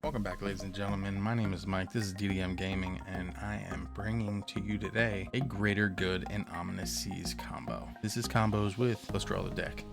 Welcome back, ladies and gentlemen. My name is Mike. This is DDM Gaming, and I am bringing to you today a Greater Good and Ominous Seas combo. This is combos with Let's Draw the Deck.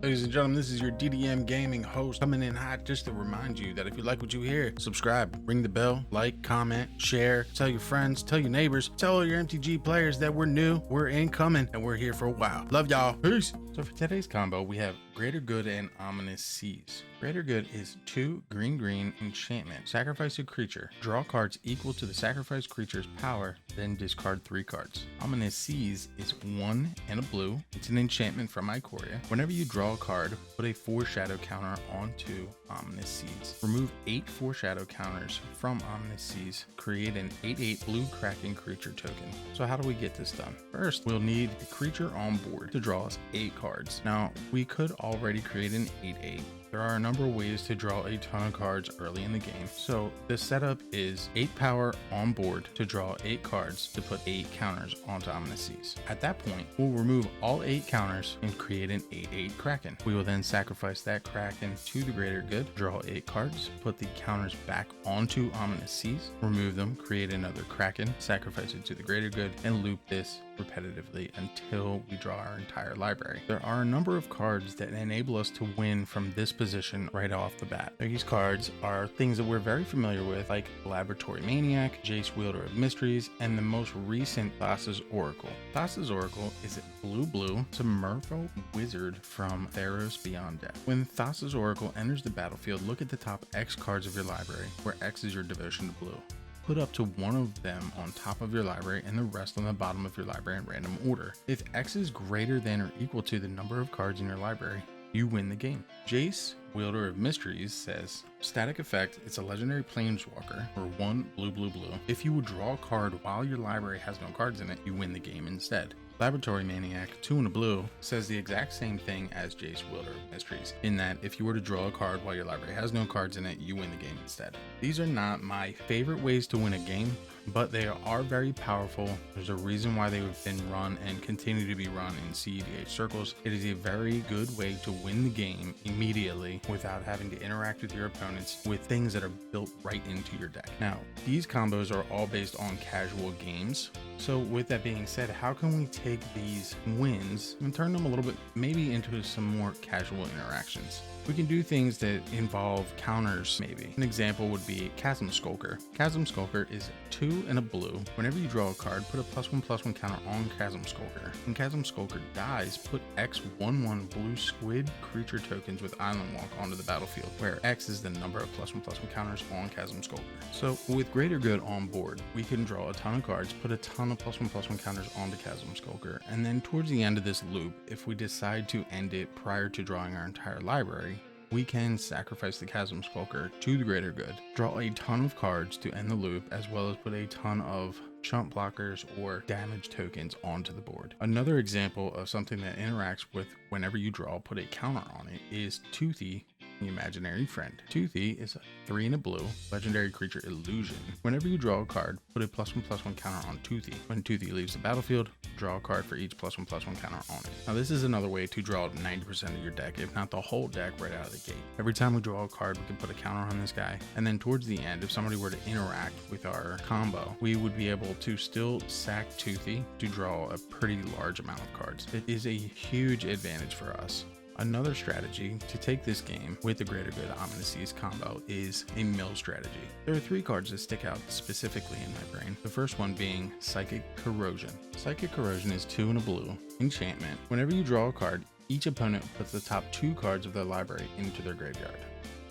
Ladies and gentlemen, this is your DDM Gaming host coming in hot just to remind you that if you like what you hear, subscribe, ring the bell, like, comment, share, tell your friends, tell your neighbors, tell all your MTG players that we're new, we're incoming, and we're here for a while. Love y'all. Peace. So for today's combo, we have Greater Good and Ominous Seas. Greater Good is 2 green enchantment. Sacrifice a creature. Draw cards equal to the sacrificed creature's power, then discard 3 cards. Ominous Seas is 1 and a blue. It's an enchantment from Ikoria. Whenever you draw a card, put a foreshadow counter onto Ominous Seas. Remove 8 foreshadow counters from Ominous Seas. Create an 8/8 blue Kraken creature token. So how do we get this done? First, we'll need a creature on board to draw us 8 cards. Now, we could already create an 8/8. There are a number of ways to draw a ton of cards early in the game. So the setup is 8 power on board to draw 8 cards to put 8 counters onto Ominous Seas. At that point, we'll remove all 8 counters and create an 8/8 Kraken. We will then sacrifice that Kraken to the Greater Good, draw 8 cards, put the counters back onto Ominous Seas, remove them, create another Kraken, sacrifice it to the Greater Good, and loop this repetitively until we draw our entire library. There are a number of cards that enable us to win from this position right off the bat. These cards are things that we're very familiar with, like Laboratory Maniac, Jace Wielder of Mysteries, and the most recent Thassa's Oracle. Thassa's Oracle is a blue, it's a merfolk wizard from Theros Beyond Death. When Thassa's Oracle enters the battlefield, look at the top X cards of your library, where X is your devotion to blue. Put up to one of them on top of your library and the rest on the bottom of your library in random order. If X is greater than or equal to the number of cards in your library, you win the game. Jace, Wielder of Mysteries, says, static effect, it's a legendary planeswalker for 1 blue. If you would draw a card while your library has no cards in it, you win the game instead. Laboratory Maniac, 2 and a blue, says the exact same thing as Jace Wielder of Mysteries, in that if you were to draw a card while your library has no cards in it, you win the game instead. These are not my favorite ways to win a game, but they are very powerful. There's a reason why they've been run and continue to be run in CEDH circles. It is a very good way to win the game immediately without having to interact with your opponents with things that are built right into your deck. Now, these combos are all based on casual games. So with that being said, how can we take these wins and turn them a little bit maybe into some more casual interactions? We can do things that involve counters, maybe. An example would be Chasm Skulker. Chasm Skulker is 2 and a blue. Whenever you draw a card, put a +1/+1 counter on Chasm Skulker. When Chasm Skulker dies, put X/1/1 blue squid creature tokens with Island Walk onto the battlefield, where X is the number of +1/+1 counters on Chasm Skulker. So with Greater Good on board, we can draw a ton of cards, put a ton of +1/+1 counters onto Chasm Skulker, and then towards the end of this loop, if we decide to end it prior to drawing our entire library, we can sacrifice the Chasm Skulker to the Greater Good, draw a ton of cards to end the loop, as well as put a ton of chump blockers or damage tokens onto the board. Another example of something that interacts with whenever you draw, put a counter on it, is Toothy, the Imaginary Friend. Toothy is a 3 and a blue legendary creature illusion. Whenever you draw a card, put a +1/+1 counter on Toothy. When Toothy leaves the battlefield, draw a card for each +1/+1 counter on it. Now this is another way to draw 90% of your deck, if not the whole deck, right out of the gate. Every time we draw a card, we can put a counter on this guy, and then towards the end, if somebody were to interact with our combo, we would be able to still sack Toothy to draw a pretty large amount of cards. It is a huge advantage for us. Another strategy to take this game with the Greater Good Ominous Seas combo is a mill strategy. There are 3 cards that stick out specifically in my brain. The first one being Psychic Corrosion. Psychic Corrosion is 2 and a blue enchantment. Whenever you draw a card, each opponent puts the top 2 cards of their library into their graveyard.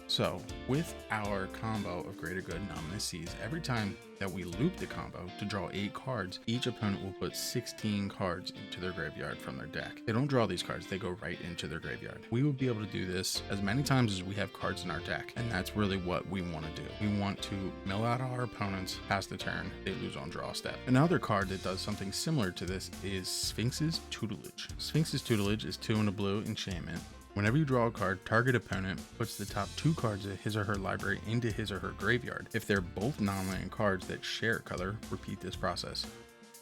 So with our combo of Greater Good and Ominous Seas, every time that we loop the combo to draw 8 cards, each opponent will put 16 cards into their graveyard from their deck. They don't draw these cards, they go right into their graveyard. We will be able to do this as many times as we have cards in our deck, and that's really what we want to do. We want to mill out our opponents past the turn, they lose on draw step. Another card that does something similar to this is Sphinx's Tutelage. Sphinx's Tutelage is 2 and a blue enchantment. Whenever you draw a card, target opponent puts the top 2 cards of his or her library into his or her graveyard. If they're both non-land cards that share color, repeat this process.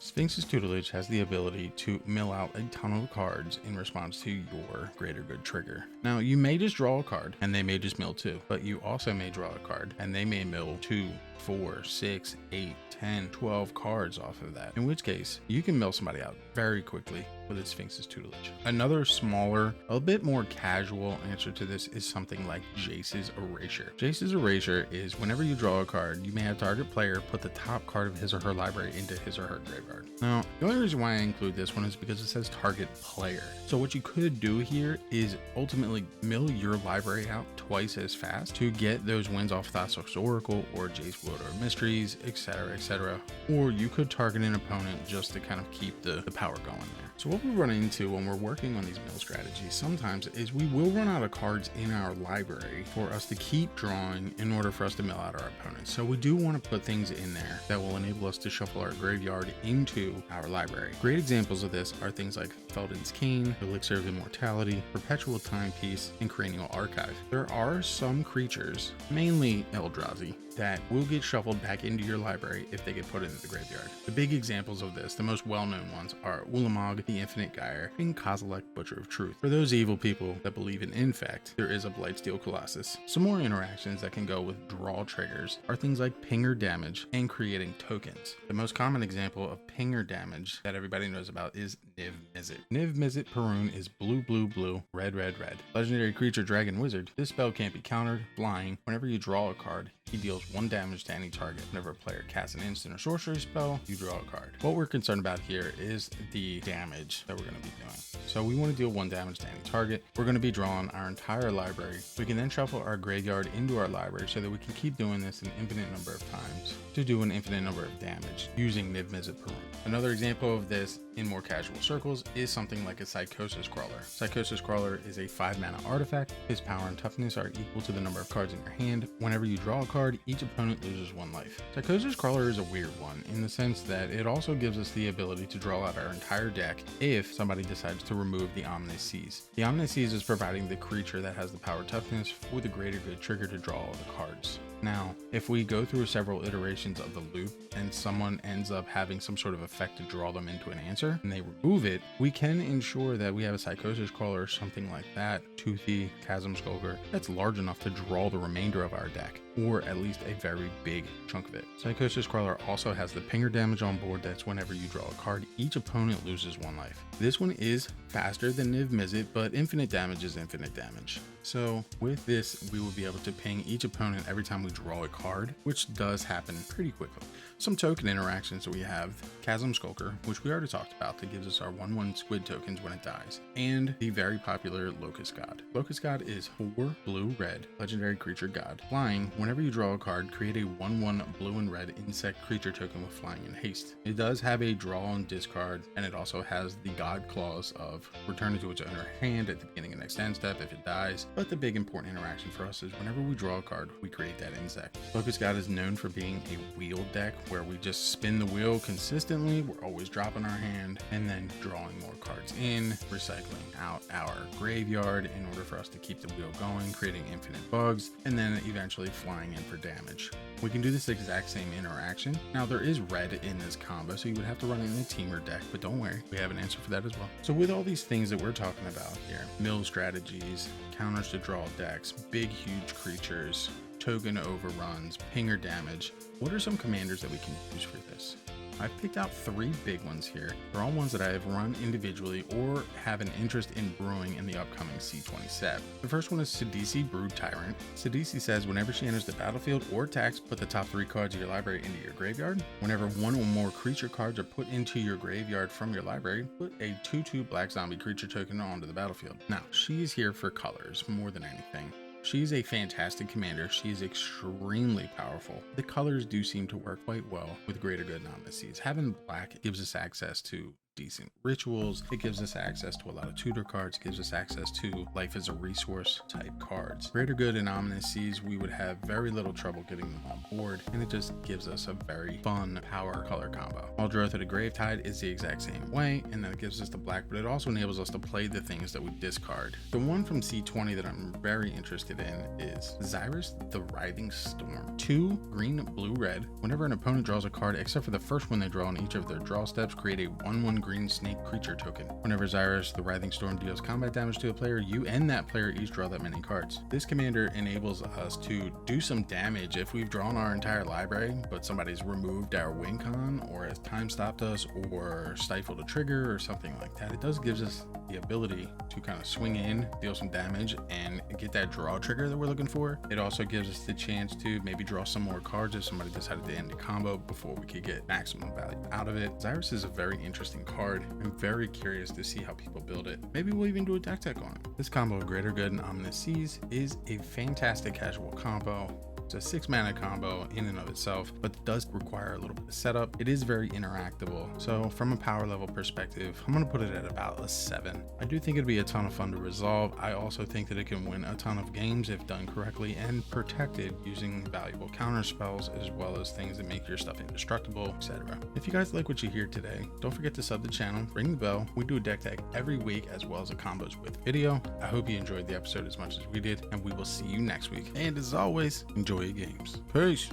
Sphinx's tutelage has the ability to mill out a ton of cards in response to your greater good trigger. Now, you may just draw a card and they may just mill 2, but you also may draw a card and they may mill 2, 4, 6, 8, 10, 12 cards off of that, in which case you can mill somebody out very quickly with its Sphinx's tutelage. Another smaller, a bit more casual answer to this is something like Jace's Erasure. Jace's Erasure is whenever you draw a card, you may have target player put the top card of his or her library into his or her graveyard. Now, the only reason why I include this one is because it says target player. So what you could do here is ultimately mill your library out twice as fast to get those wins off Thassa's Oracle or Jace Wielder of Mysteries, etc., etc. Or you could target an opponent just to kind of keep the power going there. So what we run into when we're working on these mill strategies sometimes is we will run out of cards in our library for us to keep drawing in order for us to mill out our opponents. So we do want to put things in there that will enable us to shuffle our graveyard into our library. Great examples of this are things like Felden's Cane, Elixir of Immortality, Perpetual Timepiece, and Cranial Archive. There are some creatures, mainly Eldrazi, that will get shuffled back into your library if they get put into the graveyard. The big examples of this, the most well-known ones, are Ulamog, the Infinite Gyre, and Kozilek, Butcher of Truth. For those evil people that believe in Infect, there is a Blightsteel Colossus. Some more interactions that can go with draw triggers are things like pinger damage and creating tokens. The most common example of pinger damage that everybody knows about is Niv Mizzet. Niv Mizzet Perun is blue, blue, blue, red, red, red. Legendary creature, Dragon Wizard. This spell can't be countered, flying. Whenever you draw a card, he deals 1 damage to any target. Whenever a player casts an instant or sorcery spell, you draw a card. What we're concerned about here is the damage that we're going to be doing. So we want to deal 1 damage to any target. We're going to be drawing our entire library. We can then shuffle our graveyard into our library so that we can keep doing this an infinite number of times to do an infinite number of damage using Niv Mizzet Perun. Another example of this in more casual circles is something like a Psychosis Crawler. Psychosis Crawler is a 5-mana artifact. His power and toughness are equal to the number of cards in your hand. Whenever you draw a card, each opponent loses 1 life. Psychosis Crawler is a weird one in the sense that it also gives us the ability to draw out our entire deck if somebody decides to remove the Ominous Seas. The Ominous Seas is providing the creature that has the power toughness for the greater good trigger to draw all the cards. Now, if we go through several iterations of the loop and someone ends up having some sort of effect to draw them into an answer and they remove it, we can ensure that we have a Psychosis Crawler or something like that, Toothy, Chasm Skulker, that's large enough to draw the remainder of our deck, or at least a very big chunk of it. Psychosis Crawler also has the pinger damage on board. That's whenever you draw a card, each opponent loses 1 life. This one is faster than Niv Mizzet, but infinite damage is infinite damage. So with this, we will be able to ping each opponent every time we draw a card, which does happen pretty quickly. Some token interactions that we have, Chasm Skulker, which we already talked about, that gives us our 1/1 squid tokens when it dies, and the very popular Locust God. Locust God is 4 blue-red, legendary creature god. Flying, whenever you draw a card, create a 1/1 blue and red insect creature token with flying and haste. It does have a draw and discard, and it also has the god clause of return it to its owner hand at the beginning of next end step if it dies. But the big important interaction for us is whenever we draw a card, we create that insect. Locust God is known for being a wheel deck where we just spin the wheel consistently. We're always dropping our hand and then drawing more cards in, recycling out our graveyard in order for us to keep the wheel going, creating infinite bugs, and then eventually flying in for damage. We can do this exact same interaction. Now there is red in this combo, so you would have to run it in a teamer deck, but don't worry, we have an answer for that as well. So with all these things that we're talking about here, mill strategies, counters to draw decks, big huge creatures, token overruns, pinger damage, what are some commanders that we can use for this? I've picked out 3 big ones here. They're all ones that I have run individually or have an interest in brewing in the upcoming C27. The first one is Sidisi Brood Tyrant. Sidisi says whenever she enters the battlefield or attacks, put the top 3 cards of your library into your graveyard. Whenever 1 or more creature cards are put into your graveyard from your library, put a 2/2 black zombie creature token onto the battlefield. Now, she is here for colors more than anything. She's a fantastic commander. She is extremely powerful. The colors do seem to work quite well with Greater Good and Ominous Seas. Having black gives us access to decent rituals. It gives us access to a lot of tutor cards. It gives us access to life as a resource type cards. Greater Good and Ominous Seas, we would have very little trouble getting them on board, and it just gives us a very fun power color combo. Muldrotha of the Gravetide is the exact same way, and then it gives us the black, but it also enables us to play the things that we discard. The one from C20 that I'm very interested in is Xyrus the Writhing Storm. 2 green, blue, red. Whenever an opponent draws a card, except for the first one they draw on each of their draw steps, create a 1/1 green snake creature token. Whenever Xyrus the Writhing Storm deals combat damage to a player, you and that player each draw that many cards. This commander enables us to do some damage if we've drawn our entire library, but somebody's removed our win con, or has time stopped us, or stifled a trigger, or something like that. It does gives us the ability to kind of swing in, deal some damage, and get that draw trigger that we're looking for. It also gives us the chance to maybe draw some more cards if somebody decided to end the combo before we could get maximum value out of it. Xyrus is a very interesting card. I'm very curious to see how people build it. Maybe we'll even do a deck tech on it. This combo of Greater Good and Ominous Seas is a fantastic casual combo. It's a 6 mana combo in and of itself, but it does require a little bit of setup. It is very interactable. So from a power level perspective, I'm going to put it at about a 7. I do think it'd be a ton of fun to resolve. I also think that it can win a ton of games if done correctly and protected using valuable counter spells, as well as things that make your stuff indestructible, etc. If you guys like what you hear today, don't forget to sub the channel, ring the bell. We do a deck tag every week, as well as a combos with video. I hope you enjoyed the episode as much as we did, and we will see you next week. And as always, enjoy your games. Peace.